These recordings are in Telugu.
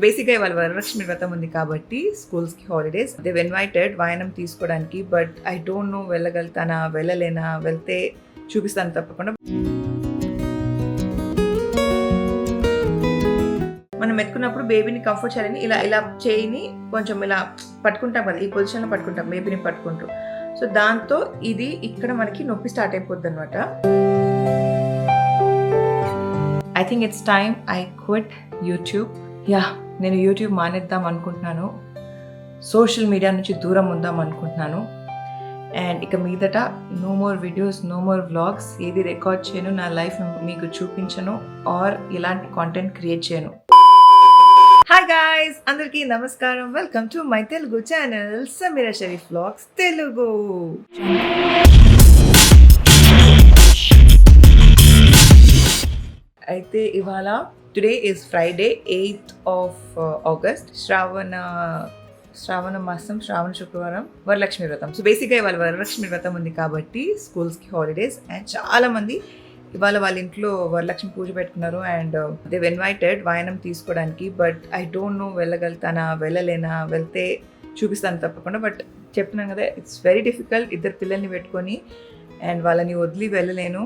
బేసిక్గా ఇవాళ వరలక్ష్మి వ్రతం ఉంది కాబట్టి స్కూల్స్కి హాలిడేస్. దే ఇన్వైటెడ్ వాయనం తీసుకోవడానికి, బట్ ఐ డోంట్ నో వెళ్ళగలుగుతానా వెళ్ళలేనా, వెళ్తే చూపిస్తాను తప్పకుండా. మనం ఎత్తుకున్నప్పుడు బేబీని కంఫర్ట్ చేయాలని ఇలా ఇలా చేయిని కొంచెం ఇలా పట్టుకుంటాం కదా, ఈ పొజిషన్లో పట్టుకుంటాం బేబీని పట్టుకుంటూ. సో దాంతో ఇది ఇక్కడ మనకి నొప్పి స్టార్ట్ అయిపోద్ది అనమాట. I think it's time I quit YouTube. నేను యూట్యూబ్ మానేద్దాం అనుకుంటున్నాను, సోషల్ మీడియా నుంచి దూరం ఉందాం అనుకుంటున్నాను. అండ్ ఇక మీదట no more videos, no more vlogs, ఏది రికార్డ్ చేయను, నా లైఫ్ మీకు చూపించను ఆర్ ఇలాంటి కాంటెంట్ క్రియేట్ చేయను. హాయ్ గాయ్స్, అందరికీ నమస్కారం. Welcome to my Telugu channel Sameera Sharif vlogs Telugu. అయితే ఇవాళ today is Friday 8th of August, Shravana మాసం, శ్రావణ శుక్రవారం, వరలక్ష్మి వ్రతం. సో బేసిక్గా ఇవాళ వరలక్ష్మి వ్రతం ఉంది కాబట్టి స్కూల్స్కి హాలిడేస్. అండ్ చాలామంది ఇవాళ వాళ్ళ ఇంట్లో వరలక్ష్మి పూజ పెట్టుకున్నారు అండ్ దే ఇన్వైటెడ్ వాయనం తీసుకోవడానికి, బట్ ఐ డోంట్ నో వెళ్ళగలుగుతానా వెళ్ళలేనా, వెళ్తే చూపిస్తాను తప్పకుండా. బట్ చెప్తున్నాను కదా, ఇట్స్ వెరీ డిఫికల్ట్. ఇద్దరు పిల్లల్ని పెట్టుకొని అండ్ వాళ్ళని వదిలి వెళ్ళలేను,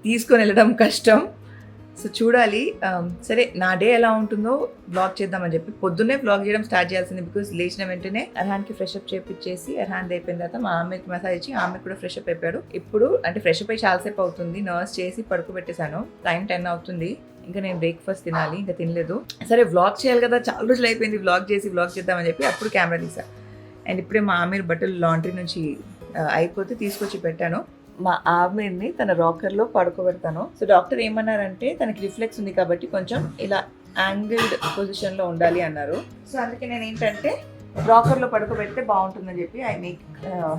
తీసుకొని వెళ్ళడం కష్టం. సో చూడాలి. సరే, నా డే ఎలా ఉంటుందో బ్లాగ్ చేద్దామని చెప్పి పొద్దున్నే బ్లాగ్ చేయడం స్టార్ట్ చేయాల్సింది. బికాస్ లేచిన వెంటనే అర్హాన్కి ఫ్రెషప్ చేపించేసి, అర్హాన్ అయిపోయిన తర్వాత మా ఆమెకి మసాజ్ ఇచ్చి ఆమె కూడా ఫ్రెషప్ అయిపోయాడు. ఇప్పుడు అంటే ఫ్రెషప్ అయ్యి చాలాసేపు అవుతుంది, నర్స్ చేసి పడుకోబెట్టేశాను. టైం 10 అవుతుంది. ఇంకా నేను బ్రేక్ఫాస్ట్ తినాలి, ఇంకా తినలేదు. సరే వ్లాగ్ చేయాలి కదా, చాలా రోజులు అయిపోయింది వ్లాగ్ చేద్దామని చెప్పి అప్పుడు కెమెరా తీసా. అండ్ ఇప్పుడే మా ఆమె బట్టలు లాండ్రీ నుంచి అయిపోతే తీసుకొచ్చి పెట్టాను. మా ఆమెని తన రాకర్లో పడుకోబెడతాను. సో డాక్టర్ ఏమన్నారంటే తనకి రిఫ్లెక్స్ ఉంది కాబట్టి కొంచెం ఇలా యాంగిల్డ్ పొజిషన్లో ఉండాలి అన్నారు. సో అందుకే నేను ఏంటంటే రాకర్లో పడుకోబెడితే బాగుంటుందని చెప్పి I make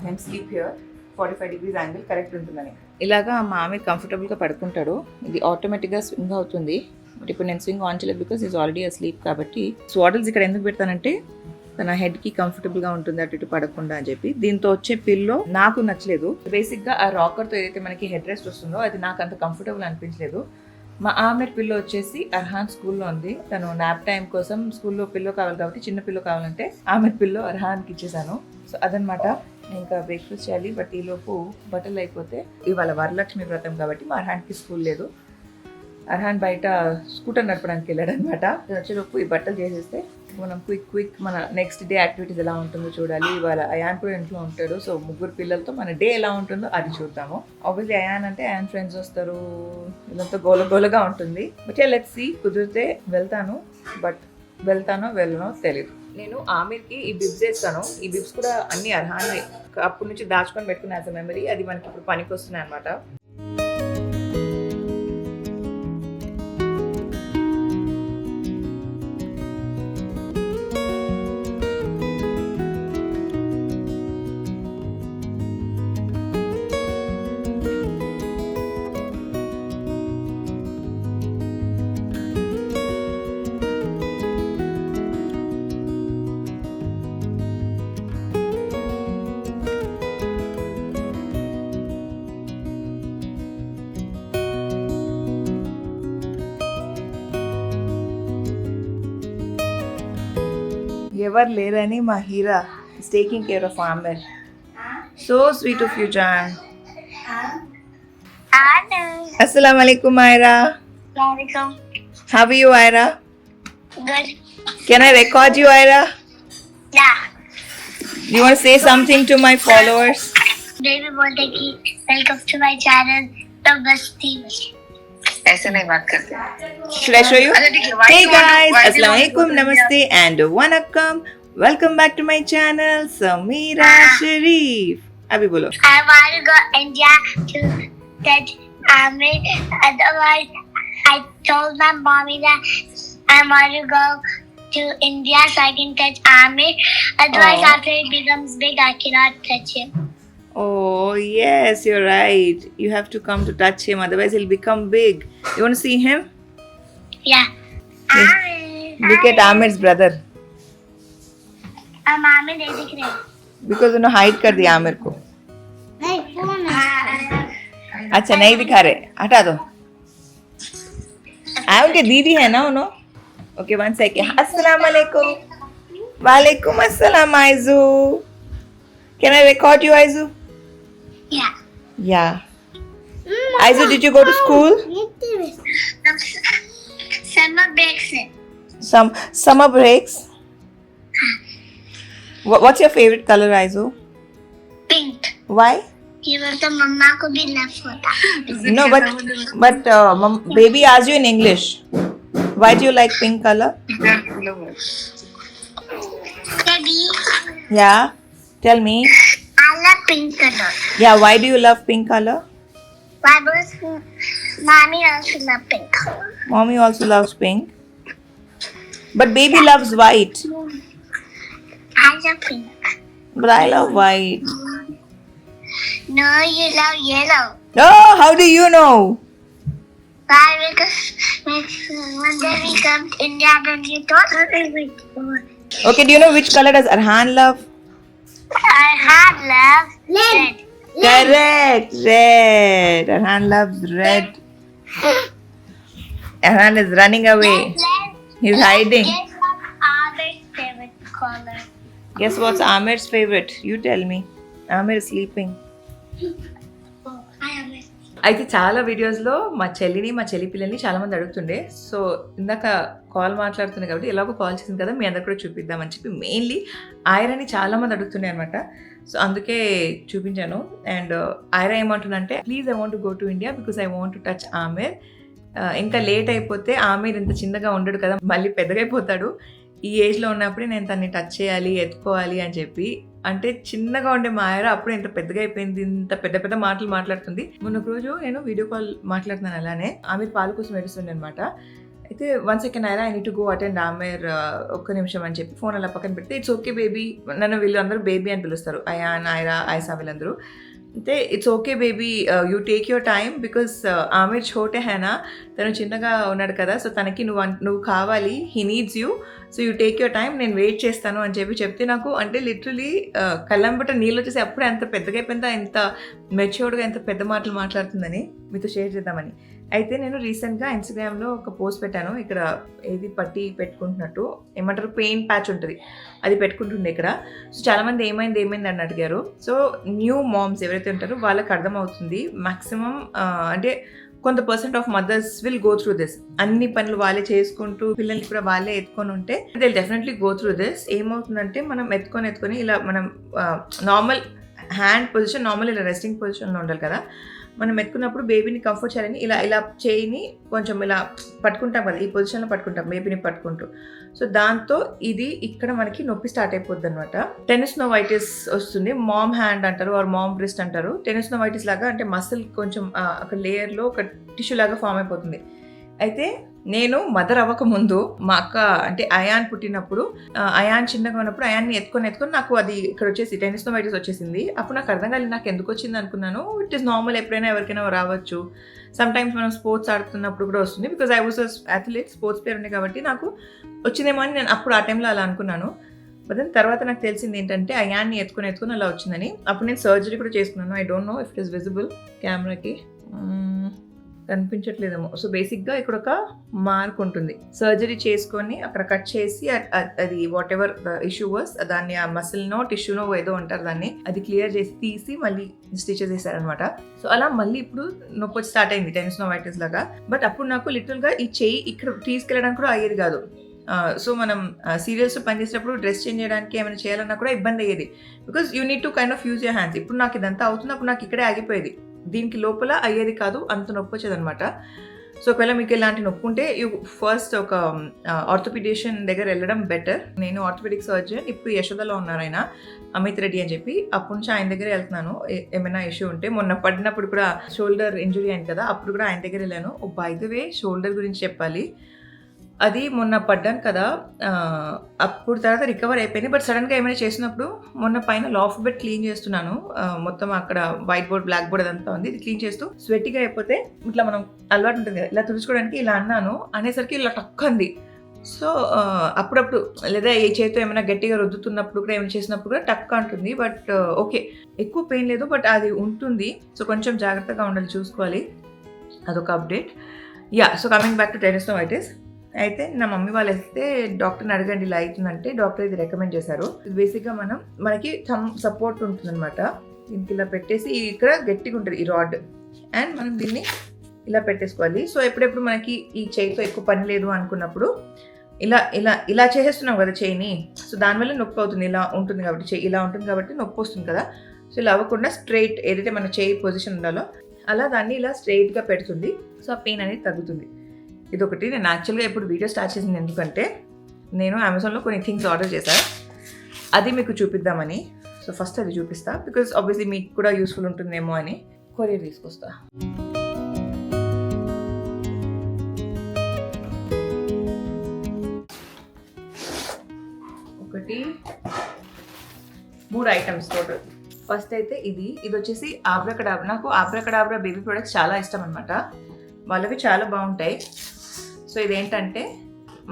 him sleep here. 45 degrees angle correct ఉంటుందని. ఇలాగా మా ఆమె కంఫర్టబుల్గా పడుకుంటాడు. ఇది ఆటోమేటిక్గా స్వింగ్ అవుతుంది. బట్ ఇప్పుడు నేను స్వింగ్ ఆన్ చేయలేదు బికాస్ ఈజ్ ఆల్రెడీ స్లీప్ కాబట్టి. స్వాడల్స్ ఇక్కడ ఎందుకు పెడతానంటే తన హెడ్కి కంఫర్టబుల్గా ఉంటుంది, అటు ఇటు పడకుండా అని చెప్పి. దీంతో వచ్చే పిల్లో నాకు నచ్చలేదు. బేసిక్గా ఆ రాకర్తో ఏదైతే మనకి హెడ్ రెస్ట్ వస్తుందో అది నాకు అంత కంఫర్టబుల్ అనిపించలేదు. మా ఆమె పిల్లో వచ్చేసి అర్హాన్ స్కూల్లో ఉంది. తను నాప్ టైం కోసం స్కూల్లో పిల్లో కావాలి కాబట్టి చిన్న పిల్లో కావాలంటే ఆమె పిల్లో అర్హాన్కి ఇచ్చేసాను. సో అదనమాట. ఇంకా బ్రేక్ఫాస్ట్ చేయాలి. బట్ ఈలోపు బట్టలు అయిపోతే ఇవాళ వరలక్ష్మి వ్రతం కాబట్టి మా అర్హాన్కి స్కూల్ లేదు. అర్హాన్ బయట స్కూటర్ నడపడానికి వెళ్ళాడు అనమాట. వచ్చేలోపు ఈ బట్టలు చేసేస్తే మనం క్విక్ మన నెక్స్ట్ డే యాక్టివిటీస్ ఎలా ఉంటుందో చూడాలి. ఇవాళ అయాన్ కూడా ఇంట్లో ఉంటాడు. సో ముగ్గురు పిల్లలతో మన డే ఎలా ఉంటుందో అది చూద్దాము. ఆబ్వియస్లీ అయాన్ అంటే అయాన్ ఫ్రెండ్స్ వస్తారు, ఇదంతా గోలగోలగా ఉంటుంది. బట్ లెట్స్ సీ, కుదిరితే వెళ్తాను. బట్ వెళ్తానో వెళ్ళనో తెలియదు. నేను ఆమెకి ఈ బిబ్స్ వేస్తాను. ఈ బిబ్స్ కూడా అన్ని అర్హాన్ అప్పటి నుంచి దాచుకొని పెట్టుకునే యాజ్ అ మెమరీ. అది మనకి ఇప్పుడు పనికి వస్తున్నాయి అనమాట. ఎవరు లేరని మా Heera is taking care of Amir. So sweet of you, Jan. Assalamu alaikum, Ira. Assalamualaikum. How are you, Ira? Good. Can I record you, Ira? Yeah. Do you want to say something to my followers? Baby बोलते कि welcome to my channel The Basti. ऐसे नहीं बात करते. Should I show you? Hey guys, Assalamu alaikum, namaste and vanakkam. Welcome back to my channel Samira Sharif. Abhi bolo. I want to go India to get Amir. Otherwise, I told my mommy that I want to go to India so I can touch Amir. Otherwise, after he becomes big, I cannot touch him. Oh yes, you're right. You have to come to touch him, otherwise he'll become big. You want to see him? Yeah. Look at Amir's brother. Amir नहीं दिख रहे. Because उन्होंने hide कर दिया आमिर को. नहीं फोन. अच्छा नहीं दिखा रहे, हटा दो. उनके दीदी है ना उन्होंने. Okay, 1 second. Assalamualaikum. Walaikum assalam, Aizu. Can I record you, Aizu? Yeah. Yeah. Aizu, did you go to school? Summer breaks. Some summer breaks. What's your favorite color, Aizu? Pink. Why? ये तो मम्मा को भी लव होता. No, but baby asked you in English. Why do you like pink color? Baby, Yeah. Tell me. I love pink color. Yeah. Why do you love pink color? Why was mommy also love pink color? Mommy also loves pink. But baby loves white. I love pink. But I love white. No, you love yellow. Oh, how do you know? Why? Because one day we come to India, then you thought Okay, do you know which color does Arhan love? I have love red. Correct, red. Arhan loves red. Arhan is running away. He's hiding. Guess what's Amir's favorite color? Guess what's Amir's favorite? You tell me. Amir is sleeping. Oh, I am it. అయితే చాలా వీడియోస్లో మా చెల్లిని మా చెల్లి పిల్లల్ని చాలా మంది అడుగుతుండే. సో ఇందాక కాల్ మాట్లాడుతుంది కాబట్టి ఎలాగో కాల్ చేసింది కదా మీ అందరు కూడా చూపిద్దామని చెప్పి మెయిన్లీ ఐరాని చాలా మంది అడుగుతుండే అనమాట. సో అందుకే చూపించాను. అండ్ ఐరా ఏమంటుందంటే please I want to go to India because I want to touch Aamir. ఇంకా లేట్ అయిపోతే ఆమిర్ ఇంత చిన్నగా ఉండడు కదా, మళ్ళీ పెద్దగా అయిపోతాడు. ఈ ఏజ్లో ఉన్నప్పుడే నేను తన్ని టచ్ చేయాలి, ఎత్తుకోవాలి అని చెప్పి. అంటే చిన్నగా ఉండే మా ఆయర అప్పుడు ఇంత పెద్దగా అయిపోయింది, ఇంత పెద్ద పెద్ద మాటలు మాట్లాడుతుంది. మొన్న రోజు నేను వీడియో కాల్ మాట్లాడుతున్నాను, అలానే ఆమె పాల కోసం ఏడుస్తుంది అనమాట. అయితే 1 second Aira I need to go attend Aamer, ఒక్క నిమిషం అని చెప్పి ఫోన్ అలా పక్కన పెడితే ఇట్స్ ఓకే బేబీ, నన్ను వీళ్ళందరూ బేబీ అని పిలుస్తారు, అయాన్ ఐరా ఐసా వీళ్ళందరూ. అయితే it's okay baby, you take your time because Aamer ఛోటే హేనా, తను చిన్నగా ఉన్నాడు కదా, సో తనకి నువ్వు కావాలి, he needs you, so you take your time, నేను వెయిట్ చేస్తాను అని చెప్పి చెప్తే నాకు అంటే లిటరలీ కళ్ళంబట నీళ్ళు వచ్చేసి అప్పుడే అంత పెద్దగా అయిపోయిందా, ఎంత మెచ్యూర్డ్గా ఎంత పెద్ద మాటలు మాట్లాడుతుందని మీతో షేర్ చేద్దామని. అయితే నేను రీసెంట్గా ఇన్స్టాగ్రామ్లో ఒక పోస్ట్ పెట్టాను, ఇక్కడ ఏది పట్టి పెట్టుకుంటున్నట్టు ఏమంటారు పెయిన్ ప్యాచ్ ఉంటుంది, అది పెట్టుకుంటుండే ఇక్కడ. సో చాలామంది ఏమైంది అని అడిగారు. సో న్యూ మామ్స్ ఎవరైతే ఉంటారో వాళ్ళకి అర్థమవుతుంది మ్యాక్సిమం, అంటే కొంత % of mothers will go through this. అన్ని పనులు వాళ్ళే చేసుకుంటూ పిల్లల్ని కూడా వాళ్ళే ఎత్తుకొని ఉంటే they definitely go through this. ఏమవుతుందంటే మనం ఎత్తుకొని ఇలా మనం నార్మల్ హ్యాండ్ పొజిషన్, నార్మల్ ఇలా రెస్టింగ్ పొజిషన్లో ఉండాలి కదా, మనం ఎత్తుకున్నప్పుడు బేబీని కంఫర్ట్ చేయాలని ఇలా చేయిని కొంచెం ఇలా పట్టుకుంటాం కదా, ఈ పొజిషన్లో పట్టుకుంటాం బేబీని పట్టుకుంటూ. సో దాంతో ఇది ఇక్కడ మనకి నొప్పి స్టార్ట్ అయిపోద్ది అనమాట. టెనిస్నోవైటిస్ వస్తుంది, మామ్ హ్యాండ్ అంటారు ఆర్ మామ్ బ్రిస్ట్ అంటారు. టెనిస్నోవైటిస్ లాగా అంటే మసిల్ కొంచెం ఒక లేయర్లో ఒక టిష్యూ లాగా ఫామ్ అయిపోతుంది. అయితే నేను మదర్ అవ్వకముందు మా అక్క అంటే అయాన్ పుట్టినప్పుడు, అయాన్ చిన్నగా ఉన్నప్పుడు అయాన్ని ఎత్తుకొని నాకు అది ఇక్కడ వచ్చేసి టెనిస్నోవైటిస్ వచ్చేసింది. అప్పుడు నాకు అర్థం కాలేదు నాకు ఎందుకు వచ్చింది అనుకున్నాను. ఇట్ ఈస్ నార్మల్, ఎప్పుడైనా ఎవరికైనా రావచ్చు. సమ్ టైమ్స్ మనం స్పోర్ట్స్ ఆడుతున్నప్పుడు కూడా వస్తుంది, because I was athlete, sports player ఉండే కాబట్టి నాకు వచ్చిందేమో అని నేను అప్పుడు ఆ టైంలో అలా అనుకున్నాను. బట్ దెన్ తర్వాత నాకు తెలిసింది ఏంటంటే అయాన్ని ఎత్తుకొని అలా వచ్చిందని. అప్పుడు నేను సర్జరీ కూడా చేసుకున్నాను. I don't know if it is visible కెమెరాకి, కనిపించట్లేదేమో. సో బేసిక్గా ఇక్కడ ఒక మార్క్ ఉంటుంది, సర్జరీ చేసుకొని అక్కడ కట్ చేసి అది వాట్ ఎవర్ ఇష్యూ వాస్ దాన్ని ఆ మసిల్నో టిష్యూనో ఏదో అంటారు దాన్ని, అది క్లియర్ చేసి తీసి మళ్ళీ స్టిచెస్ చేశారనమాట. సో అలా మళ్ళీ ఇప్పుడు నొప్పి వచ్చి స్టార్ట్ అయింది టెనిస్నోవైటిస్ లాగా. బట్ అప్పుడు నాకు లిటరల్గా ఈ చెయ్యి ఇక్కడ తీసుకెళ్ళడానికి కూడా అయ్యేది కాదు. సో మనం సీరియల్స్లో పనిచేసేటప్పుడు డ్రెస్ చేంజ్ చేయడానికి ఏమైనా చేయాలన్నా కూడా ఇబ్బంది అయ్యేది, because you need to kind of use your hands. ఇప్పుడు నాకు ఇదంతా అవుతుంది, అప్పుడు నాకు ఇక్కడే ఆగిపోయేది, దీనికి లోపల అయ్యేది కాదు, అంత నొప్పి వచ్చేది అనమాట. సో ఒకవేళ మీకు ఇలాంటి నొప్పి ఉంటే యూ ఫస్ట్ ఒక ఆర్థోపెడిషియన్ దగ్గర వెళ్ళడం బెటర్. నేను ఆర్థోపెడిక్ సర్జన్, ఇప్పుడు యశోదలో ఉన్నారు ఆయన, అమిత్ రెడ్డి అని చెప్పి. అప్పటి నుంచి ఆయన దగ్గర వెళ్తున్నాను ఏమైనా ఇష్యూ ఉంటే. మొన్న పడినప్పుడు కూడా షోల్డర్ ఇంజురీ అయింది కదా, అప్పుడు కూడా ఆయన దగ్గర వెళ్ళాను. బై ద వే షోల్డర్ గురించి చెప్పాలి, అది మొన్న పడ్డాను కదా, అప్పుడు తర్వాత రికవర్ అయిపోయింది. బట్ సడన్గా ఏమైనా చేసినప్పుడు మొన్న పైన లాఫ్ట్ బెడ్ క్లీన్ చేస్తున్నాను, మొత్తం అక్కడ వైట్ బోర్డ్ బ్లాక్ బోర్డ్ అదంతా ఉంది, ఇది క్లీన్ చేస్తూ స్వెట్గా అయిపోతే ఇట్లా మనం అలవాటు ఉంటుంది కదా, ఇలా తుడుచుకోవడానికి ఇలా అన్నాను, అనేసరికి ఇలా టక్ అంది. సో అప్పుడప్పుడు లేదా ఏ చేతితో ఏమైనా గట్టిగా రుద్దుతున్నప్పుడు కూడా ఏమైనా చేసినప్పుడు కూడా టక్ అంటుంది. బట్ ఓకే, ఎక్కువ పెయిన్ లేదు, బట్ అది ఉంటుంది. సో కొంచెం జాగ్రత్తగా ఉండాలి, చూసుకోవాలి. అదొక update. Yeah, so coming back to tenosynovitis. అయితే నా మమ్మీ వాళ్ళు వేస్తే డాక్టర్ని అడగండి ఇలా అవుతుందంటే డాక్టర్ ఇది రికమెండ్ చేశారు. బేసిక్గా మనకి థమ్ సపోర్ట్ ఉంటుందన్నమాట. దీనికి ఇలా పెట్టేసి ఇక్కడ గట్టిగా ఉంటుంది ఈ రాడ్, అండ్ మనం దీన్ని ఇలా పెట్టేసుకోవాలి. సో ఎప్పుడెప్పుడు మనకి ఈ చేయితో ఎక్కువ పని లేదు అనుకున్నప్పుడు ఇలా ఇలా ఇలా చేసేస్తున్నాం కదా చేయిని, సో దానివల్ల నొప్పి అవుతుంది. ఇలా ఉంటుంది కాబట్టి చేయి ఇలా ఉంటుంది కాబట్టి నొప్పి వస్తుంది కదా. సో ఇలా అవ్వకుండా స్ట్రైట్ ఏదైతే మన చేయి పొజిషన్ ఉండాలో అలా దాన్ని ఇలా స్ట్రైట్గా పెడుతుంది. సో ఆ పెయిన్ అనేది తగ్గుతుంది. ఇదొకటి. నేను యాక్చువల్గా ఇప్పుడు వీడియో స్టార్ట్ చేసింది ఎందుకంటే నేను అమెజాన్లో కొన్ని థింగ్స్ ఆర్డర్ చేశాను, అది మీకు చూపిద్దామని. సో ఫస్ట్ అది చూపిస్తా, బికాజ్ ఆబ్వియస్లీ మీకు కూడా యూస్ఫుల్ ఉంటుందేమో అని కొరియర్ తీసుకొస్తా. ఒకటి 3 ఐటమ్స్ టోటల్. ఫస్ట్ అయితే ఇది వచ్చేసి ఆబ్రాకడాబ్రా. నాకు ఆబ్రాకడాబ్రా బేబీ ప్రొడక్ట్స్ చాలా ఇష్టం అనమాట, వాళ్ళవి చాలా బాగుంటాయి. సో ఇదేంటంటే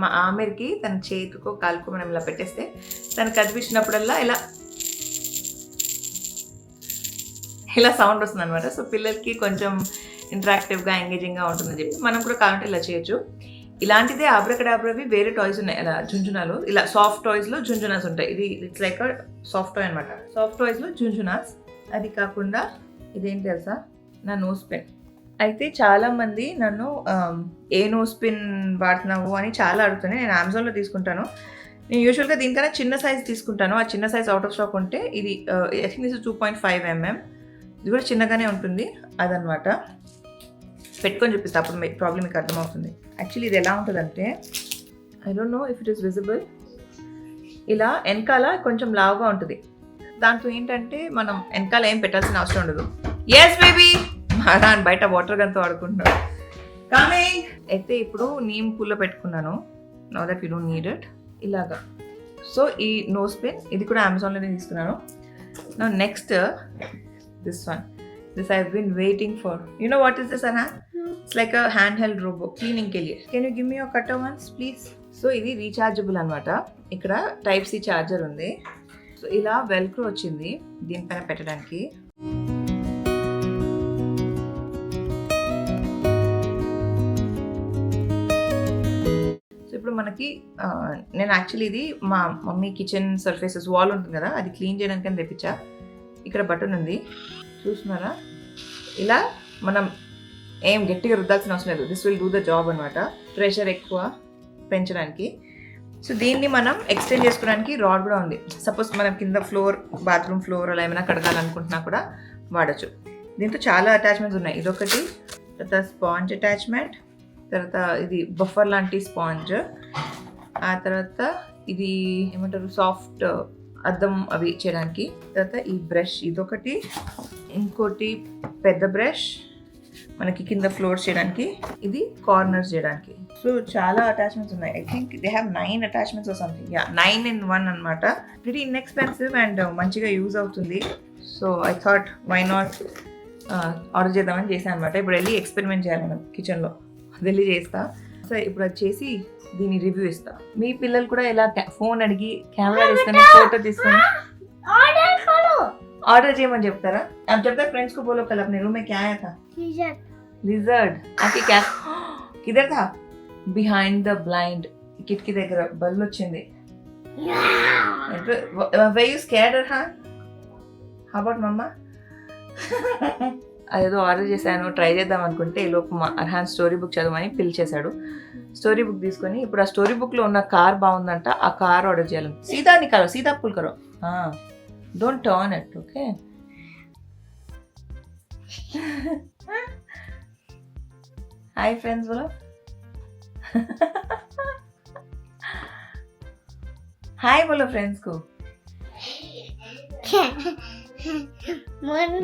మా ఆమెర్కి తన చేతికో కాలుకో మనం ఇలా పెట్టేస్తే తనకు కనిపించినప్పుడల్లా ఇలా సౌండ్ వస్తుంది అనమాట. సో పిల్లలకి కొంచెం ఇంటరాక్టివ్గా ఎంగేజింగ్గా ఉంటుందని చెప్పి మనం కూడా కావాలంటే ఇలా చేయొచ్చు. ఇలాంటిదే ఆబ్రాకడాబ్రావి వేరే టాయ్స్ ఉన్నాయి, అలా జుంజునాలు. ఇలా సాఫ్ట్ టాయ్స్లో జుంజునాస్ ఉంటాయి. ఇది ఇట్స్ లైక్ సాఫ్ట్ టాయ్ అనమాట. సాఫ్ట్ టాయ్స్లో జుంజునాస్. అది కాకుండా ఇదేంటి తెలుసా, నా నోస్ పెన్. అయితే చాలామంది నన్ను ఏ నోస్ పిన్ వాడుతున్నావు అని చాలా అడుగుతున్నాయి. నేను అమెజాన్లో తీసుకుంటాను. నేను యూజువల్గా దీనికన్నా చిన్న సైజ్ తీసుకుంటాను. ఆ చిన్న సైజ్ అవుట్ ఆఫ్ స్టాక్ ఉంటే ఇది ఐ థింక్ దిస్ 2.5 mm. ఇది కూడా చిన్నగానే ఉంటుంది. అదనమాట పెట్టుకొని చూపిస్తా, అప్పుడు ప్రాబ్లమ్ మీకు అర్థమవుతుంది. యాక్చువల్లీ ఇది ఎలా ఉంటుందంటే, I don't know if it is visible, ఇలా వెనకాల కొంచెం లావుగా ఉంటుంది. దాంతో ఏంటంటే మనం వెనకాల ఏం పెట్టాల్సిన అవసరం ఉండదు. ఎస్ బేబీ అని బయట వాటర్ గన్తో ఆడుకుంటున్నాడు. కమింగ్. అయితే ఇప్పుడు నీమ్ పూల్లో పెట్టుకున్నాను. Know that you don't need it. ఇలాగా. సో ఈ నోస్ పిన్ ఇది కూడా అమెజాన్లోనే తీసుకున్నాను. నా next this one. This I've been waiting for. You know what is this, Anna? It's like a handheld robot cleaning ke liye. Can you give me your cutter once, please? So ఇది రీఛార్జబుల్ అనమాట. ఇక్కడ టైప్ సి చార్జర్ ఉంది. సో ఇలా వెల్క్రో వచ్చింది దీనిపైన పెట్టడానికి. సో ఇప్పుడు మనకి నేను యాక్చువల్లీ ఇది మా మమ్మీ కిచెన్ సర్ఫేసెస్ వాల్ ఉంటుంది కదా, అది క్లీన్ చేయడానికి అని తెప్పించా. ఇక్కడ బటన్ ఉంది చూస్తున్నారా, ఇలా మనం ఏం గట్టిగా రుద్దాల్సిన అవసరం లేదు. This will do the job అనమాట. ప్రెషర్ ఎక్కువ పెంచడానికి. సో దీన్ని మనం ఎక్స్టెండ్ చేసుకోవడానికి రాడ్ కూడా ఉంది. సపోజ్ మనం కింద ఫ్లోర్, బాత్రూమ్ ఫ్లోర్ అలా ఏమైనా కడగాలనుకుంటున్నా కూడా వాడచ్చు. దీంతో చాలా అటాచ్మెంట్స్ ఉన్నాయి. ఇదొకటి, తర్వాత స్పాంజ్ అటాచ్మెంట్, తర్వాత ఇది బఫర్ లాంటి స్పాంజ్, ఆ తర్వాత ఇది ఏమంటారు సాఫ్ట్ అద్దం అవి చేయడానికి, తర్వాత ఈ బ్రష్ ఇదొకటి, ఇంకోటి పెద్ద బ్రష్ మనకి కింద ఫ్లోర్స్ చేయడానికి, ఇది కార్నర్స్ చేయడానికి. సో చాలా అటాచ్మెంట్స్ ఉన్నాయి. I think they have 9 attachments or something. 9 in 1 అనమాట. ప్రిటీ ఇన్ఎక్స్పెన్సివ్ అండ్ మంచిగా యూజ్ అవుతుంది. So I thought why not order చేద్దామని చేశాను అనమాట. ఇప్పుడు వెళ్ళి ఎక్స్పెరిమెంట్ చేయాలి మనం కిచెన్లో, వెళ్ళి చేస్తా. సో ఇప్పుడు అది చేసి దీని రివ్యూ ఇస్తా. మీ పిల్లలు కూడా ఇలా ఫోన్ అడిగి కెమెరా తీసుకొని ఫోటో తీసుకొని ఆర్డర్ చేయమని చెప్తారా? अब जब तक फ्रेंड्स को बोलो कल अपने रूम में क्या आया था? लिजर्ड. आके क्या किधर था? Behind the blind. కిటికీ దగ్గర బల్లు వచ్చింది. were you scared or huh? How about mama? అదేదో ఆర్డర్ చేశాను, ట్రై చేద్దాం అనుకుంటే ఈలోపు మా అర్హాన్ స్టోరీ బుక్ చదవమని పిలిచేశాడు. స్టోరీ బుక్ తీసుకొని ఇప్పుడు ఆ స్టోరీ బుక్లో ఉన్న కార్ బాగుందంట, ఆ కార్ ఆర్డర్ చేయాలి. సీదా నికాలో, సీదా పుల్ కరో, don't turn it. Okay. Hi friends బోలో. హాయ్ बोलो फ्रेंड्स को.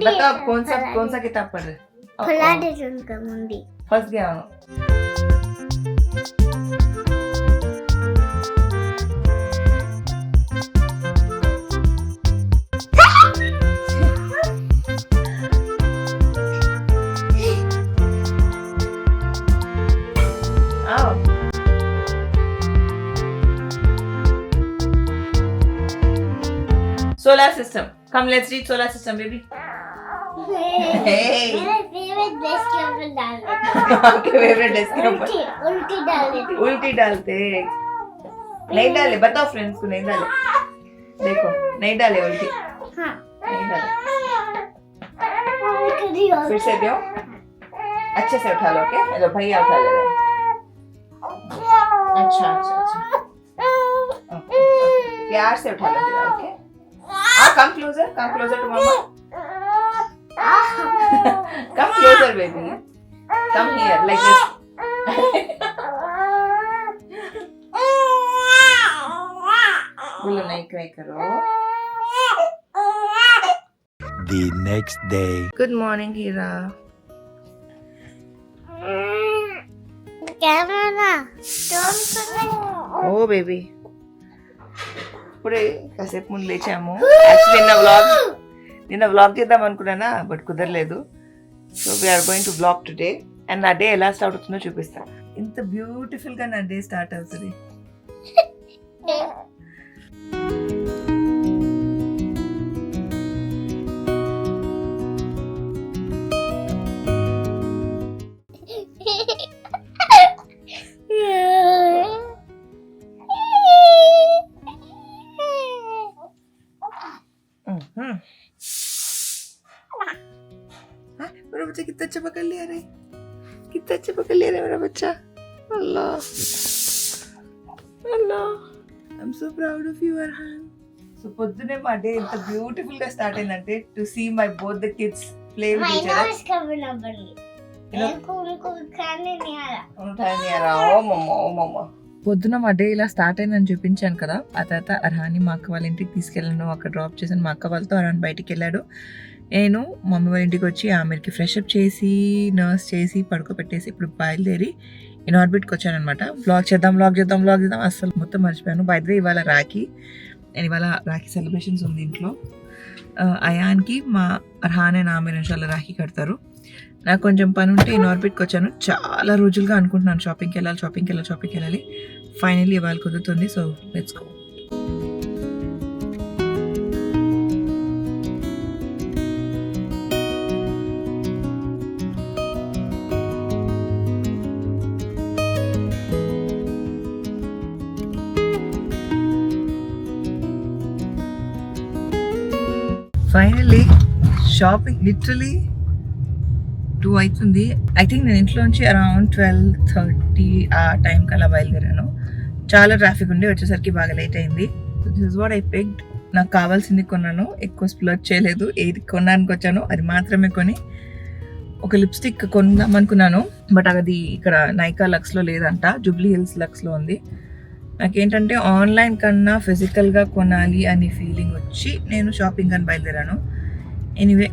बताओ कौन सा किताब पढ़ रहे? फंस गया हूँ. Solar system. Come, let's read solar system, baby. Hey. मेरा favorite dress के ऊपर डाल देते आपके फेवरेट ड्रेस के ऊपर उल्टी डाल देते उल्टी डालते नहीं डाले, बताओ फ्रेंड्स को नहीं डाले, देखो नहीं डाले उल्टी, हाँ नहीं डाले, कभी और फिर से दो, अच्छे से उठा लो, ओके? हेलो भैया उठा ले रहे हैं। अच्छा अच्छा अच्छा ओके, प्यार से उठा लो, okay? Come closer to mamma, come closer baby, come here like this. बोलो नहीं क्राई करो. The next day. Good morning Hira. Camera Oh baby. ఇప్పుడే కాసేపు ముందు లేచాము. యాక్చువల్లీ నిన్న వ్లాగ్ చేద్దాం అనుకున్నానా, బట్ కుదరలేదు. So we're going to vlog today. And నా డే ఎలా స్టార్ట్ అవుతుందో చూపిస్తాను. ఇంత బ్యూటిఫుల్ గా నా డే స్టార్ట్ అవుతుంది. मेरा बच्चा कितना अच्छा पकड़ लिया रे, कितना अच्छा पकड़ लिया रे मेरा बच्चा. Allah Allah, I am so proud of you Arhaan. So పొద్దునే మా డే ఎంత బ్యూటిఫుల్ గా స్టార్ట్ అయిందంటే to see my both the kids play with each other. उनको खाने नहीं आ रहा ఉంటాయని రా. ఓ మమ్మ పొద్దున మా డే ఇలా స్టార్ట్ అయిందని చూపించాను కదా. ఆ తర్వాత అర్హాన్ని మా అక్క వాళ్ళ ఇంటికి తీసుకెళ్ళాను, అక్కడ డ్రాప్ చేశాను. మా అక్క వాళ్ళతో అర్హాన్ బయటికి వెళ్ళాడు. నేను మమ్మీ వాళ్ళ ఇంటికి వచ్చి ఆమెకి ఫ్రెష్ అప్ చేసి నర్స్ చేసి పడుకోబెట్టేసి ఇప్పుడు బయలుదేరి ఇన్ ఆర్బిట్కి వచ్చాను అనమాట. వ్లాగ్ చేద్దాం అసలు మొత్తం మర్చిపోయాను. బై ద వే ఇవాళ రాఖీ, నేను ఇవాళ రాఖీ సెలబ్రేషన్స్ ఉంది ఇంట్లో. అయాన్కి మా అర్హాన్ అండ్ ఆమె నిమిషాలు రాఖీ కడతారు. నాకు కొంచెం పని ఉంటే ఇన్ ఆర్బిట్కి వచ్చాను. చాలా రోజులుగా అనుకుంటున్నాను షాపింగ్కి వెళ్ళాలి. ఫైనల్లీ ఇవాళ కుదురుతుంది. So let's go. Finally shopping literally 2 అవుతుంది. ఐ థింక్ నేను ఇంట్లో నుంచి అరౌండ్ 12:30 ఆ టైంకి అలా బయలుదేరాను. చాలా ట్రాఫిక్ ఉండి వచ్చేసరికి బాగా లేట్ అయింది. This is what I picked. నాకు కావాల్సింది కొన్నాను, ఎక్కువ స్ప్లర్జ్ చేయలేదు. ఏది కొనడానికి వచ్చాను అది మాత్రమే కొని ఒక లిప్స్టిక్ కొందాం అనుకున్నాను. బట్ అది ఇక్కడ నైకా లక్స్లో లేదంట, జూబ్లీ హిల్స్ లక్స్లో ఉంది. నాకేంటంటే ఆన్లైన్ కన్నా ఫిజికల్గా కొనాలి అనే ఫీలింగ్ వచ్చి నేను షాపింగ్ అని బయలుదేరాను. ఎనీవే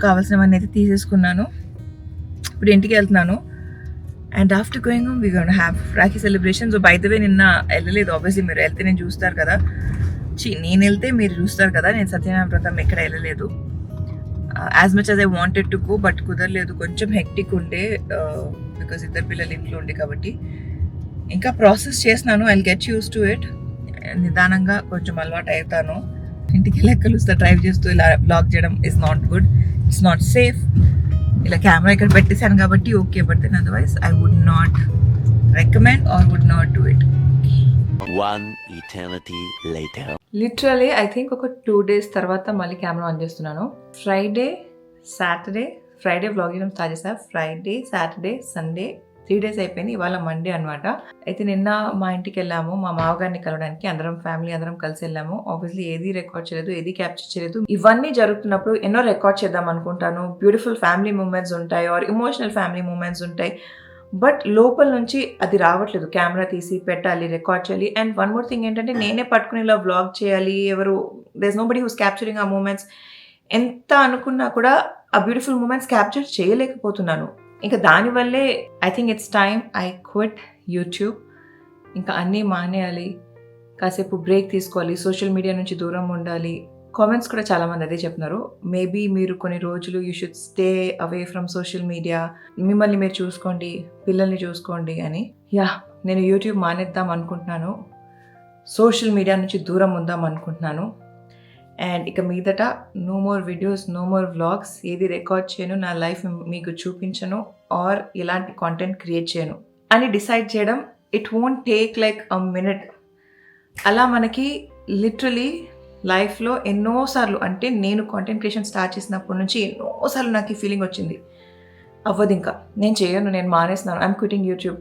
కావాల్సినవన్నీ అయితే తీసేసుకున్నాను. ఇప్పుడు ఇంటికి వెళ్తున్నాను. And after going home we gonna have Rakhi celebration. So by the way నిన్న వెళ్ళలేదు. ఆబ్వియస్లీ మీరు వెళ్తే నేను చూస్తారు కదా, నేను వెళ్తే మీరు చూస్తారు కదా. నేను సత్యనారాయణ వ్రతం ఎక్కడ వెళ్ళలేదు. As much as I wanted to go, but కుదరలేదు. కొంచెం హెక్టిక్ ఉండే బికాస్ ఇద్దరు పిల్లలు ఇంట్లో ఉండే కాబట్టి. ఇంకా ప్రాసెస్ చేస్తున్నాను. I will get use to it. నిదానంగా కొంచెం అలవాటు అవుతాను. ఇంటికి లెక్కలుస్తా డ్రైవ్ చేస్తూ ఇలా బ్లాగ్ చేయడం is not good, it's not safe. ఇలా కెమెరా ఇక్కడ పెట్టేశాను కాబట్టి okay, but then otherwise I would not recommend or would not do it. One eternity later. Literally I think ఒక 2 days తర్వాత మళ్ళీ కెమెరా ఆన్ చేస్తున్నాను. ఫ్రైడే వ్లాగ్ చేయడం స్టార్ట్ చేసా. ఫ్రైడే, సాటర్డే, సండే 3 days అయిపోయింది. ఇవాళ మండే అనమాట. అయితే నిన్న మా ఇంటికి వెళ్ళాము మా మామగారిని కలవడానికి. అందరం ఫ్యామిలీ అందరం కలిసి వెళ్ళాము. ఆబ్వియస్లీ ఏది రికార్డ్ చేయలేదు, ఏది క్యాప్చర్ చేయలేదు. ఇవన్నీ జరుగుతున్నప్పుడు ఎన్నో రికార్డ్ చేద్దాం అనుకుంటాను. బ్యూటిఫుల్ ఫ్యామిలీ మూమెంట్స్ ఉంటాయి ఆర్ ఎమోషనల్ ఫ్యామిలీ మూమెంట్స్ ఉంటాయి. బట్ లోపల నుంచి అది రావట్లేదు. కెమెరా తీసి పెట్టాలి, రికార్డ్ చేయాలి. అండ్ వన్ మోర్ థింగ్ ఏంటంటే నేనే పట్టుకుని ఇలా వ్లాగ్ చేయాలి. There is nobody who's capturing ఆ మూమెంట్స్. ఎంత అనుకున్నా కూడా ఆ బ్యూటిఫుల్ మూమెంట్స్ క్యాప్చర్ చేయలేకపోతున్నాను. ఇంకా దానివల్లే I think it's time I quit YouTube. ఇంకా అన్నీ మానేయాలి, కాసేపు బ్రేక్ తీసుకోవాలి, సోషల్ మీడియా నుంచి దూరం ఉండాలి. కామెంట్స్ కూడా చాలామంది అదే చెప్తున్నారు. మేబీ మీరు కొన్ని రోజులు you should stay away from social media, మిమ్మల్ని మీరు చూసుకోండి, పిల్లల్ని చూసుకోండి అని. నేను యూట్యూబ్ మానేద్దాం అనుకుంటున్నాను, సోషల్ మీడియా నుంచి దూరం ఉందాం అనుకుంటున్నాను. అండ్ ఇక మీదట no more videos, no more vlogs, ఏది రికార్డ్ చేయను, నా లైఫ్ మీకు చూపించను ఆర్ ఎలాంటి కాంటెంట్ క్రియేట్ చేయను అని డిసైడ్ చేయడం it won't take like a minute. అలా మనకి లిటరలీ లైఫ్లో ఎన్నోసార్లు, అంటే నేను కాంటెంట్ క్రియేషన్ స్టార్ట్ చేసినప్పటి నుంచి ఎన్నోసార్లు నాకు ఈ ఫీలింగ్ వచ్చింది, అవ్వదు ఇంకా, నేను చేయను, నేను మానేస్తున్నాను, I'm quitting YouTube,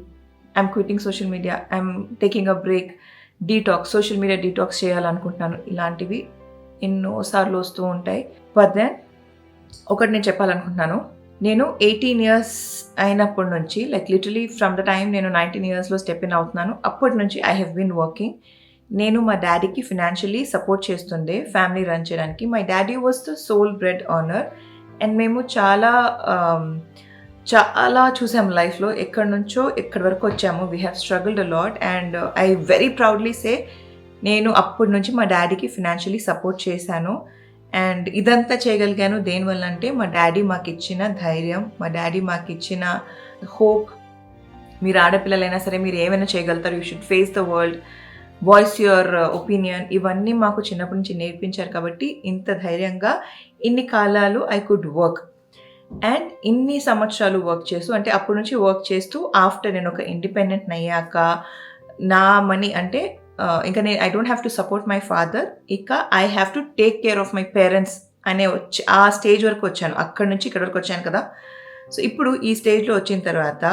I'm quitting social media, I'm taking a break, detox, social media detox చేయాలనుకుంటున్నాను. ఇలాంటివి ఎన్నోసార్లు వస్తూ ఉంటాయి. బట్ దెన్ ఒకటి నేను చెప్పాలనుకుంటున్నాను, నేను 18 years అయినప్పటి నుంచి, like literally from the time నేను 19 yearsలో స్టెప్ ఇన్ అవుతున్నాను, అప్పటి నుంచి ఐ హ్యావ్ బీన్ వర్కింగ్. నేను మా డాడీకి ఫినాన్షియలీ సపోర్ట్ చేస్తుండే ఫ్యామిలీ రన్ చేయడానికి. My daddy was the sole bread earner. And మేము చాలా చూసాం లైఫ్లో, ఎక్కడి నుంచో ఎక్కడి వరకు వచ్చాము. We have struggled a lot and I very proudly say నేను అప్పటి నుంచి మా డాడీకి ఫినాన్షియలీ సపోర్ట్ చేశాను. అండ్ ఇదంతా చేయగలిగాను దేనివల్ల అంటే మా డాడీ మాకు ఇచ్చిన ధైర్యం, మా డాడీ మాకు ఇచ్చిన హోప్. మీరు ఆడపిల్లలైనా సరే మీరు ఏమైనా చేయగలుగుతారు, you should face the world, voice your opinion, ఇవన్నీ మాకు చిన్నప్పటి నుంచి నేర్పించారు. కాబట్టి ఇంత ధైర్యంగా ఇన్ని కాలాలు ఐ కుడ్ వర్క్. అండ్ ఇన్ని సంవత్సరాలు వర్క్ చేస్తూ, అంటే అప్పటి నుంచి వర్క్ చేస్తూ ఆఫ్టర్ నేను ఒక ఇండిపెండెంట్ అయ్యాక నా మనీ అంటే ఇంకా నేను I don't have to support my father, ఇక I have to take care of my parents అనే ఆ స్టేజ్ వరకు వచ్చాను. అక్కడి నుంచి ఇక్కడ వరకు వచ్చాను కదా. సో ఇప్పుడు ఈ స్టేజ్లో వచ్చిన తర్వాత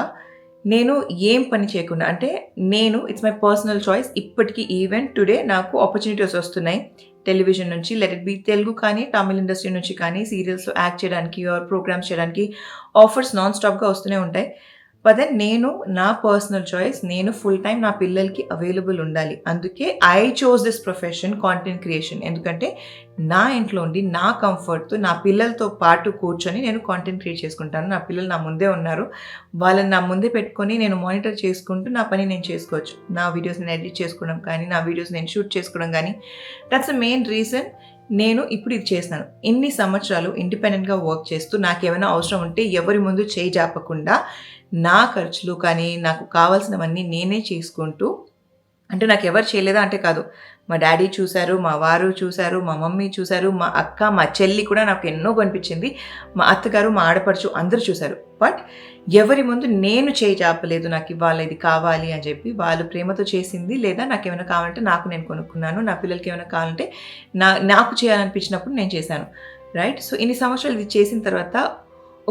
నేను ఏం పని చేయకుండా, అంటే నేను ఇట్స్ మై పర్సనల్ చాయిస్, ఇప్పటికీ ఈవెన్ టుడే నాకు ఆపర్చునిటీస్ వస్తున్నాయి టెలివిజన్ నుంచి, లెట్ ఇట్ బి తెలుగు కానీ తమిళ్ ఇండస్ట్రీ నుంచి కానీ, సీరియల్స్లో యాక్ట్ చేయడానికి ఆర్ ప్రోగ్రామ్స్ చేయడానికి ఆఫర్స్ నాన్ స్టాప్గా వస్తూనే ఉంటాయి. బట్ దెన్ నేను నా పర్సనల్ చాయిస్, నేను ఫుల్ టైం నా పిల్లలకి అవైలబుల్ ఉండాలి. అందుకే I chose this profession content creation. ఎందుకంటే నా ఇంట్లో ఉండి నా కంఫర్ట్తో నా పిల్లలతో పాటు కూర్చొని నేను కాంటెంట్ క్రియేట్ చేసుకుంటాను. నా పిల్లలు నా ముందే ఉన్నారు, వాళ్ళని నా ముందే పెట్టుకొని నేను మానిటర్ చేసుకుంటూ నా పని నేను చేసుకోవచ్చు. నా వీడియోస్ నేను ఎడిట్ చేసుకోవడం కానీ, నా వీడియోస్ నేను షూట్ చేసుకోవడం కానీ, దట్స్ ద మెయిన్ రీజన్ నేను ఇప్పుడు ఇది చేస్తున్నాను. ఇన్ని సంవత్సరాలు ఇండిపెండెంట్గా వర్క్ చేస్తూ నాకేమైనా అవసరం ఉంటే ఎవరి ముందు చేయి జాపకుండా నా ఖర్చులు కానీ నాకు కావాల్సినవన్నీ నేనే చేసుకుంటూ, అంటే నాకు ఎవరు చేయలేదా అంటే కాదు, మా డాడీ చూశారు, మా వారు చూశారు, మా మమ్మీ చూశారు, మా అక్క, మా చెల్లి కూడా నాకు ఎన్నో కనిపించింది, మా అత్తగారు, మా ఆడపడుచు అందరూ చూశారు. బట్ ఎవరి ముందు నేను చేయి చాపలేదు, నాకు ఇవాళ ఇది కావాలి అని చెప్పి. వాళ్ళు ప్రేమతో చేసింది, లేదా నాకు ఏమైనా కావాలంటే నాకు నేను కొనుక్కున్నాను, నా పిల్లలకి ఏమైనా కావాలంటే నాకు చేయాలనిపించినప్పుడు నేను చేశాను, రైట్. సో ఇన్ని సంవత్సరాలు ఇది చేసిన తర్వాత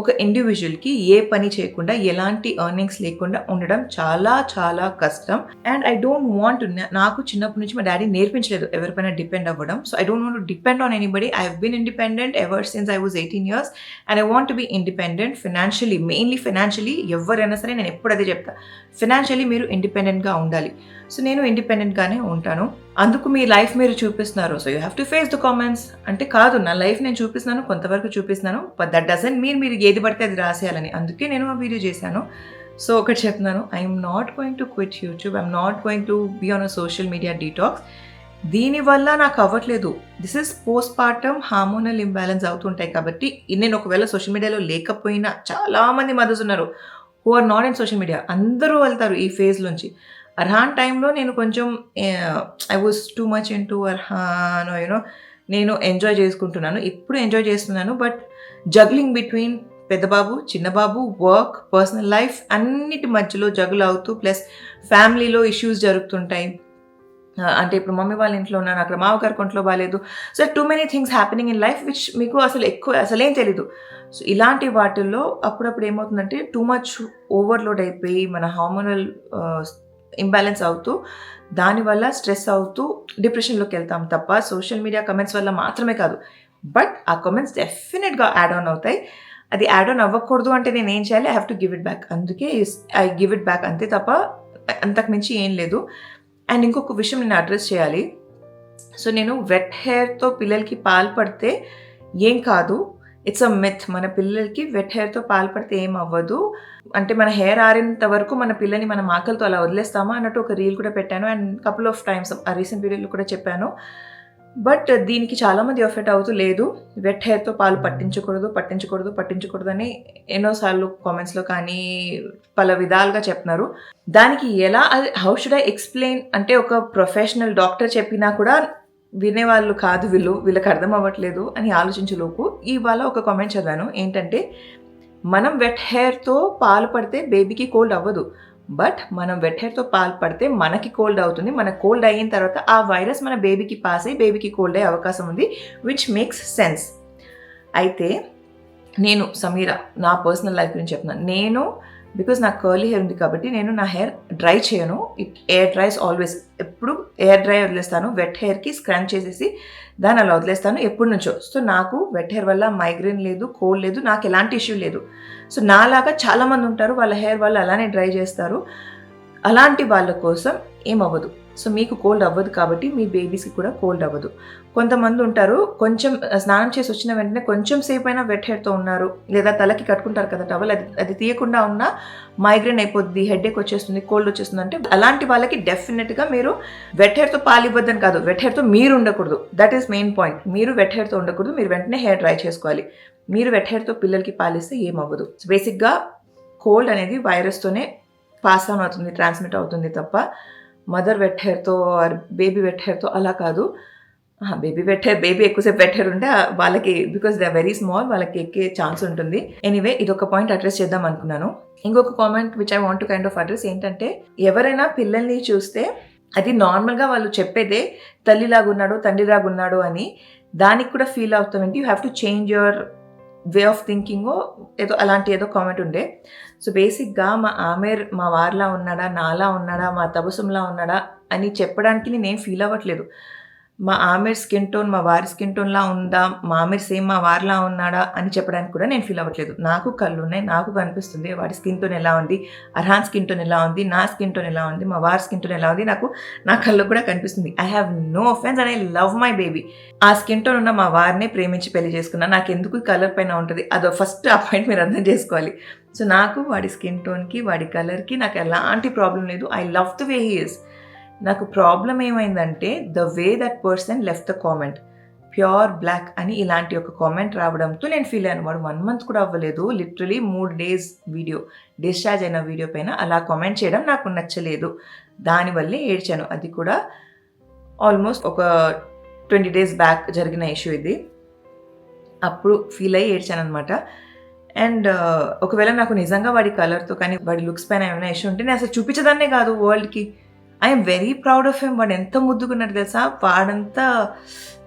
ఒక ఇండివిజువల్కి ఏ పని చేయకుండా, ఎలాంటి ఎర్నింగ్స్ లేకుండా ఉండడం చాలా చాలా కష్టం. అండ్ ఐ డోంట్ వాంట్, నాకు చిన్నప్పటి నుంచి మా డాడీ నేర్పించలేదు ఎవరిపైనా డిపెండ్ అవ్వడం. So I don't want to depend on anybody. I have been independent ever since I was 18 years and I want to be independent financially, mainly financially. ఎవరైనా సరే నేను ఎప్పుడు అదే చెప్తా, ఫినాన్షియలీ మీరు ఇండిపెండెంట్గా ఉండాలి. సో నేను ఇండిపెండెంట్గానే ఉంటాను. అందుకు మీ లైఫ్ మీరు చూపిస్తున్నారు, so you have to face the comments. అంటే కాదు, నా లైఫ్ నేను చూపిస్తున్నాను, కొంతవరకు చూపిస్తున్నాను, బట్ దట్ డజంట్ మీన్ మీరు ఏది పడితే అది రాసేయాలని. అందుకే నేను ఆ వీడియో చేశాను. సో ఒకటి చెప్తున్నాను, I'm not going to quit YouTube, I'm not going to be on a social media detox. దీనివల్ల నాకు అవ్వట్లేదు. This is postpartum hormonal imbalance అవుతుంటాయి. కాబట్టి నేను ఒకవేళ సోషల్ మీడియాలో లేకపోయినా, చాలామంది మదర్స్ ఉన్నారు who are not in social media, అందరూ వెళ్తారు ఈ ఫేజ్ నుంచి. అర్హాన్ టైంలో నేను కొంచెం I was too much into Arhan, you know, నేను ఎంజాయ్ చేసుకుంటున్నాను, ఇప్పుడు ఎంజాయ్ చేస్తున్నాను. బట్ జగ్లింగ్ బిట్వీన్ పెద్ద బాబు, చిన్న బాబు, వర్క్, పర్సనల్ లైఫ్ అన్నిటి మధ్యలో జగుల్ అవుతూ, ప్లస్ ఫ్యామిలీలో ఇష్యూస్ జరుగుతుంటాయి. అంటే ఇప్పుడు మమ్మీ వాళ్ళ ఇంట్లో ఉన్నాను, అక్కడ మామగారి కొంట్లో బాగాలేదు. So too many things happening in life which మీకు అసలేం తెలీదు. సో ఇలాంటి వాటిల్లో అప్పుడప్పుడు ఏమవుతుందంటే టూ మచ్ ఓవర్లోడ్ అయిపోయి మన హార్మోనల్ ఇంబ్యాలెన్స్ అవుతూ, దానివల్ల స్ట్రెస్ అవుతూ డిప్రెషన్లోకి వెళ్తాం తప్ప సోషల్ మీడియా కమెంట్స్ వల్ల మాత్రమే కాదు. బట్ ఆ కమెంట్స్ డెఫినెట్గా యాడ్ ఆన్ అవుతాయి. అది యాడ్ ఆన్ అవ్వకూడదు అంటే నేను ఏం చేయాలి, I have to give it back. అందుకే ఐ గివ్ ఇట్ బ్యాక్, అంతే తప్ప అంతకుమించి ఏం లేదు. అండ్ ఇంకొక విషయం నేను అడ్రస్ చేయాలి. సో నేను వెట్ హెయిర్తో పిల్లలకి పాలు పడితే ఏం కాదు, ఇట్స్ అ మిత్. మన పిల్లలకి వెట్ హెయిర్తో పాలు పడితే ఏం అవ్వదు. అంటే మన హెయిర్ ఆరేంత వరకు మన పిల్లల్ని మనం ఆకలితో అలా వదిలేస్తామా అన్నట్టు ఒక రీల్ కూడా పెట్టాను. అండ్ కపుల్ ఆఫ్ టైమ్స్ ఆ రీసెంట్ వీడియోలో కూడా చెప్పాను. బట్ దీనికి చాలామంది ఎఫెక్ట్ అవుతూ లేదు, వెట్ హెయిర్తో పాలు పట్టించకూడదు అని ఎన్నోసార్లు కామెంట్స్లో కానీ పలు విధాలుగా చెప్తున్నారు. దానికి ఎలా, హౌ షుడ్ ఐ ఎక్స్ప్లెయిన్ అంటే ఒక ప్రొఫెషనల్ డాక్టర్ చెప్పినా కూడా వినేవాళ్ళు కాదు వీళ్ళకి అర్థం అవ్వట్లేదు అని ఆలోచించేలోపు ఇవాళ ఒక కామెంట్ చదివాను. ఏంటంటే, మనం వెట్ హెయిర్తో పాలు పడితే బేబీకి కోల్డ్ అవ్వదు, బట్ మనం వెట్ హెయిర్తో పాలు పడితే మనకి కోల్డ్ అవుతుంది. మన కోల్డ్ అయిన తర్వాత ఆ వైరస్ మన బేబీకి పాస్ అయ్యి బేబీకి కోల్డ్ అయ్యే అవకాశం ఉంది, విచ్ మేక్స్ సెన్స్. అయితే నేను సమీరా నా పర్సనల్ లైఫ్ గురించి చెప్తున్నాను. నేను బికాజ్ నాకు కర్లీ హెయిర్ ఉంది కాబట్టి నేను నా హెయిర్ డ్రై చేయను. It air డ్రైస్ always. ఎప్పుడు ఎయిర్ డ్రై వదిలేస్తాను. వెట్ హెయిర్కి స్క్రన్ చేసేసి దాన్ని అలా వదిలేస్తాను ఎప్పటి నుంచో. సో నాకు వెట్ హెయిర్ వల్ల మైగ్రేన్ లేదు, కోల్డ్ లేదు, నాకు ఎలాంటి ఇష్యూ లేదు. సో నాలాగా చాలామంది ఉంటారు, వాళ్ళ హెయిర్ వాళ్ళు అలానే డ్రై చేస్తారు. అలాంటి వాళ్ళ కోసం ఏమవ్వదు. సో మీకు కోల్డ్ అవ్వదు కాబట్టి మీ బేబీస్కి కూడా కోల్డ్ అవ్వదు. కొంతమంది ఉంటారు, కొంచెం స్నానం చేసి వచ్చిన వెంటనే కొంచెం సేపు అయినా వెట్ హెయిర్తో ఉన్నారు, లేదా తలకి కట్టుకుంటారు కదా టవల్, అది తీయకుండా ఉన్నా మైగ్రేన్ అయిపోద్ది, హెడేక్ వచ్చేస్తుంది, కోల్డ్ వచ్చేస్తుంది. అంటే అలాంటి వాళ్ళకి డెఫినెట్గా మీరు వెట్ హెయిర్తో పాలు ఇవ్వద్దని కాదు, వెట్ హెయిర్తో మీరు ఉండకూడదు. That is main point. మీరు వెట్ హెయిర్తో ఉండకూడదు, మీరు వెంటనే హెయిర్ డ్రై చేసుకోవాలి. మీరు వెట్ హెయిర్తో పిల్లలకి పాలిస్తే ఏమవ్వదు. బేసిక్గా కోల్డ్ అనేది వైరస్తోనే పాస్ ఆన్ అవుతుంది, ట్రాన్స్మిట్ అవుతుంది తప్ప మదర్ వెట్ హెయిర్తో ఆర్ బేబీ వెట్ హెయిర్తో అలా కాదు. బేబీ ఎక్కువసేపు వెట్ హెయిర్ ఉంటే వాళ్ళకి, because they are very small, వాళ్ళకి ఎక్కే ఛాన్స్ ఉంటుంది. ఎనీవే, ఇదొక పాయింట్ అడ్రస్ చేద్దాం అనుకున్నాను. ఇంకొక comment which I want to kind of address ఏంటంటే, ఎవరైనా పిల్లల్ని చూస్తే అది నార్మల్గా వాళ్ళు చెప్పేదే తల్లిలాగున్నాడు, తండ్రిలాగున్నాడు అని. దానికి కూడా ఫీల్ అవుతామంటే you have to change your way of thinking ఏదో కామెంట్ ఉండే. సో బేసిక్గా మా ఆమెర్ మా వారిలా ఉన్నాడా, నాలా ఉన్నాడా, మా తబసంలా ఉన్నాడా అని చెప్పడానికి నేనేం ఫీల్ అవ్వట్లేదు. మా ఆమెర్ స్కిన్ టోన్ మా వారి స్కిన్ టోన్లా ఉందా, మా ఆమెర్ సేమ్ మా వారిలా ఉన్నాడా అని చెప్పడానికి కూడా నేను ఫీల్ అవ్వట్లేదు. నాకు కళ్ళు ఉన్నాయి, నాకు కనిపిస్తుంది వాడి స్కిన్ టోన్ ఎలా ఉంది, అర్హాన్ స్కిన్ టోన్ ఎలా ఉంది, నా స్కిన్ టోన్ ఎలా ఉంది, మా వారి స్కిన్ టోన్ ఎలా ఉంది, నాకు నా కళ్ళు కూడా కనిపిస్తుంది. I have no offence and I love my baby. ఆ స్కిన్ టోన్ ఉన్న మా వారినే ప్రేమించి పెళ్లి చేసుకున్నాను. నాకు ఎందుకు కలర్ పైన ఉంటుంది, అదో ఫస్ట్ ఆ పాయింట్ మీరు అర్థం చేసుకోవాలి. సో నాకు వాడి స్కిన్ టోన్కి వాడి కలర్కి నాకు ఎలాంటి ప్రాబ్లం లేదు. I love the way he is. నాకు ప్రాబ్లం ఏమైందంటే the way that person left the comment, pure black అని ఇలాంటి ఒక కామెంట్ రావడంతో నేను ఫీల్ అయ్యాను. వాడు 1 month కూడా అవ్వలేదు, లిటరలీ 3 days వీడియో, డిశ్చార్జ్ అయిన వీడియో పైన అలా కామెంట్ చేయడం నాకు నచ్చలేదు. దానివల్లే ఏడ్చాను. అది కూడా ఆల్మోస్ట్ ఒక 20 days బ్యాక్ జరిగిన ఇష్యూ ఇది. అప్పుడు ఫీల్ అయ్యి ఏడ్చాను అనమాట. అండ్ ఒకవేళ నాకు నిజంగా వాడి కలర్తో కానీ వాడి లుక్స్ పైన ఏమైనా ఇష్యూ ఉంటే నేను అసలు చూపించదాన్నే కాదు వరల్డ్కి. I'm very proud of him. వాడు ఎంత ముద్దుకున్నాడు తెలుసా, వాడంతా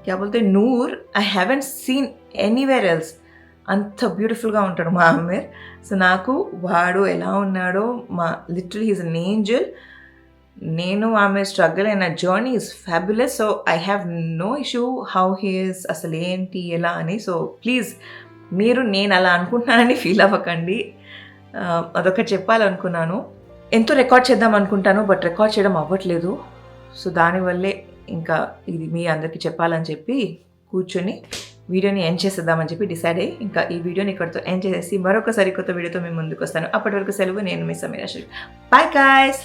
క్యాబోల్తే నూర్ I haven't seen anywhere else. అంత బ్యూటిఫుల్గా ఉంటాడు మా అమ్మేర్. సో నాకు వాడు ఎలా ఉన్నాడో, మా లిటరలీ హీస్ అన్ ఏంజల్. నేను ఆమె స్ట్రగుల్ అయిన journey is fabulous. So I have no issue how he is, అసలు ఏంటి ఎలా అని. సో ప్లీజ్ మీరు నేను అలా అనుకుంటున్నానని ఫీల్ అవ్వకండి. అదొకటి చెప్పాలనుకున్నాను. ఎంతో రికార్డ్ చేద్దాం అనుకుంటాను, బట్ రికార్డ్ చేయడం అవ్వట్లేదు. సో దానివల్లే ఇంకా ఇది మీ అందరికీ చెప్పాలని చెప్పి కూర్చొని వీడియోని ఎండ్ చేసేద్దామని చెప్పి డిసైడ్ అయ్యి ఇంకా ఈ వీడియోని ఇక్కడితో ఎండ్ చేసేసి మరొకసారి కొత్త వీడియోతో మేము ముందుకు వస్తాను. అప్పటి వరకు సెలవు. నేను మీ సమీరా. By guys.